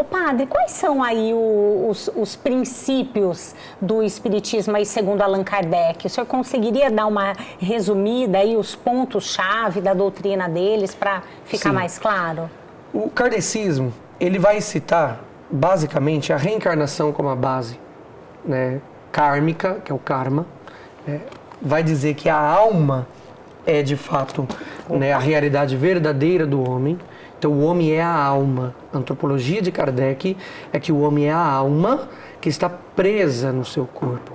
padre, quais são aí os princípios do Espiritismo aí, segundo Allan Kardec? O senhor conseguiria dar uma resumida aí, os pontos-chave da doutrina deles, para ficar mais claro? O kardecismo, ele vai citar, basicamente, a reencarnação como a base, né, kármica, que é o karma, né, vai dizer que a alma é, de fato, né, a realidade verdadeira do homem. Então, o homem é a alma. A antropologia de Kardec é que o homem é a alma que está presa no seu corpo,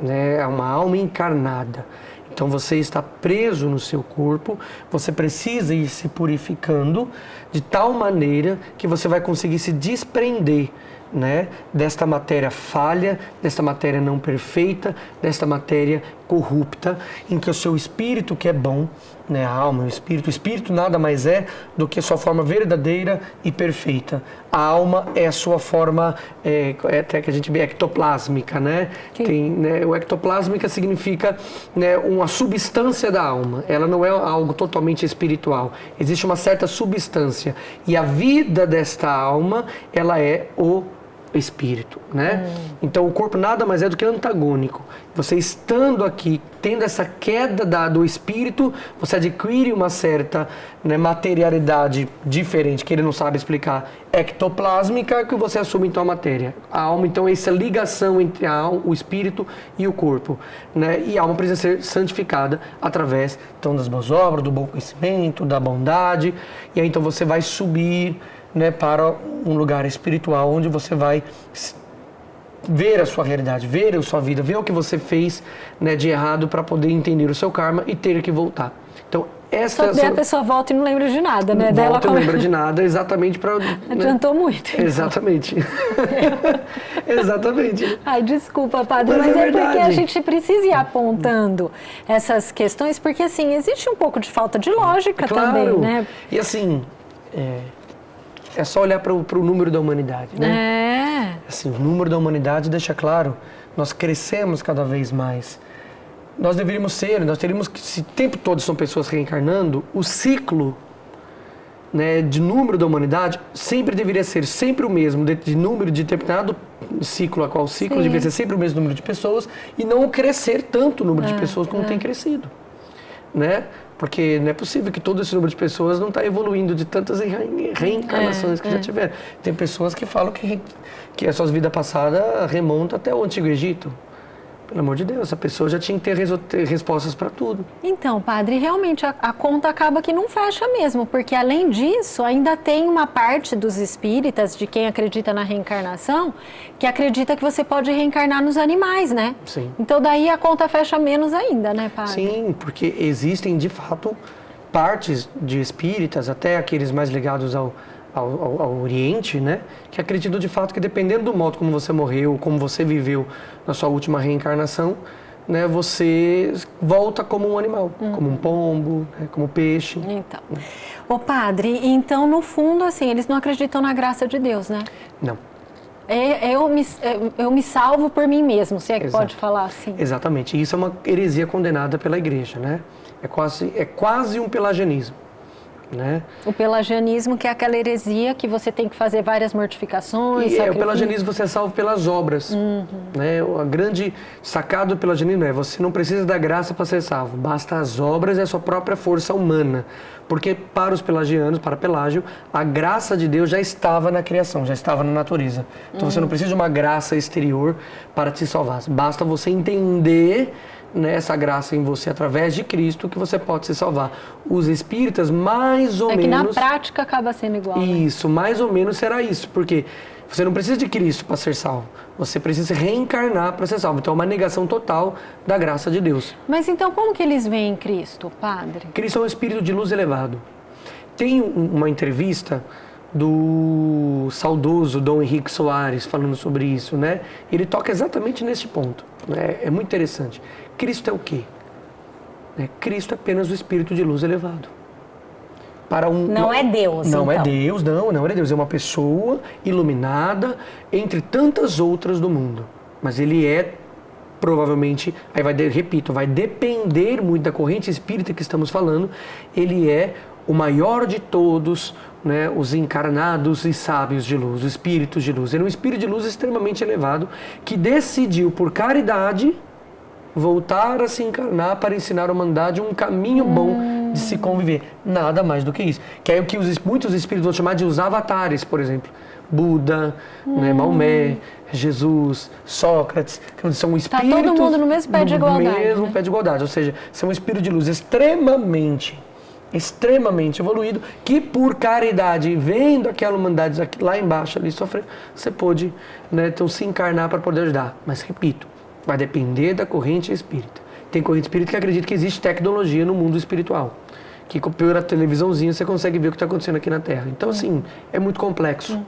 né? É uma alma encarnada. Então, você está preso no seu corpo, você precisa ir se purificando de tal maneira que você vai conseguir se desprender, né, desta matéria falha, desta matéria não perfeita, desta matéria corrupta, em que o seu espírito, que é bom, né, a alma, o espírito nada mais é do que a sua forma verdadeira e perfeita. A alma é a sua forma, até que a gente vê, ectoplásmica, né? Tem, né, o ectoplásmica significa, né, uma substância da alma, ela não é algo totalmente espiritual, existe uma certa substância, e a vida desta alma, ela é o espírito, né? Então o corpo nada mais é do que antagônico. Você estando aqui, tendo essa queda do espírito, você adquire uma certa, né, materialidade diferente, que ele não sabe explicar, ectoplásmica, que você assume então a matéria. A alma, então, é essa ligação entre a alma, o espírito e o corpo, né? E a alma precisa ser santificada através, então, das boas obras, do bom conhecimento, da bondade, e aí então você vai subir, né, para um lugar espiritual onde você vai ver a sua realidade, ver a sua vida, ver o que você fez, né, de errado, para poder entender o seu karma e ter que voltar. Então, só daí a pessoa volta e não lembra de nada, né? Volta e não lembra de nada, exatamente para... Adiantou muito. Então. Exatamente. Exatamente. Ai, desculpa, padre, mas é porque a gente precisa ir apontando essas questões, porque, assim, existe um pouco de falta de lógica também, né? E, assim... É só olhar para o número da humanidade, né? Assim, o número da humanidade deixa claro, nós crescemos cada vez mais. Nós deveríamos nós teríamos que, se o tempo todo são pessoas reencarnando, o ciclo, né, de número da humanidade sempre deveria ser sempre o mesmo, de número de determinado ciclo, a qual ciclo deveria ser sempre o mesmo número de pessoas e não crescer tanto o número de pessoas como tem crescido, né? Porque não é possível que todo esse número de pessoas não está evoluindo de tantas reencarnações que já tiveram. Tem pessoas que falam que as suas vidas passadas remontam até o Antigo Egito. Pelo amor de Deus, a pessoa já tinha que ter respostas para tudo. Então, padre, realmente a conta acaba que não fecha mesmo, porque além disso, ainda tem uma parte dos espíritas, de quem acredita na reencarnação, que acredita que você pode reencarnar nos animais, né? Sim. Então daí a conta fecha menos ainda, né, padre? Sim, porque existem, de fato, partes de espíritas, até aqueles mais ligados ao Oriente, né, que acreditam de fato que dependendo do modo como você morreu, como você viveu na sua última reencarnação, né, você volta como um animal, como um pombo, né, como peixe. Então, ô padre, então no fundo, assim, eles não acreditam na graça de Deus, né? Não. Eu me salvo por mim mesmo, se é que pode falar assim. Exatamente, isso é uma heresia condenada pela Igreja, né? É quase um pelagianismo. Né? O pelagianismo, que é aquela heresia que você tem que fazer várias mortificações. O pelagianismo, você é salvo pelas obras. Né? O grande sacado do pelagianismo é: você não precisa da graça para ser salvo, basta as obras e a sua própria força humana. Porque para os pelagianos, para Pelágio, a graça de Deus já estava na criação, já estava na natureza. Então você não precisa de uma graça exterior para te salvar. Basta você entender, né, essa graça em você através de Cristo, que você pode se salvar. Os espíritas, mais ou menos... É que na prática acaba sendo igual. Isso, né? Mais ou menos será isso, porque você não precisa de Cristo para ser salvo. Você precisa se reencarnar para ser salvo. Então é uma negação total da graça de Deus. Mas então como que eles veem Cristo, padre? Cristo é um espírito de luz elevado. Tem uma entrevista do saudoso Dom Henrique Soares falando sobre isso, né? Ele toca exatamente nesse ponto, né? É muito interessante. Cristo é o quê? Cristo é apenas o espírito de luz elevado. Não é Deus, não então. É Deus, não é Deus. É uma pessoa iluminada entre tantas outras do mundo. Mas ele é, provavelmente, aí vai depender muito da corrente espírita que estamos falando, ele é o maior de todos, né, os encarnados e sábios de luz, os espíritos de luz. Ele é um espírito de luz extremamente elevado que decidiu, por caridade, voltar a se encarnar para ensinar a humanidade um caminho bom de se conviver. Nada mais do que isso. Que é o que muitos espíritos vão chamar de os avatares, por exemplo. Buda, né, Maomé, Jesus, Sócrates, que são espíritos... Está todo mundo no mesmo pé de igualdade. No mesmo pé de igualdade, ou seja, são espíritos de luz extremamente evoluído, que por caridade, vendo aquela humanidade lá embaixo ali sofrer, você pôde, né, então, se encarnar para poder ajudar. Mas, repito, vai depender da corrente espírita. Tem corrente espírita que acredita que existe tecnologia no mundo espiritual, que pela televisãozinha você consegue ver o que está acontecendo aqui na Terra. Então, assim, é muito complexo.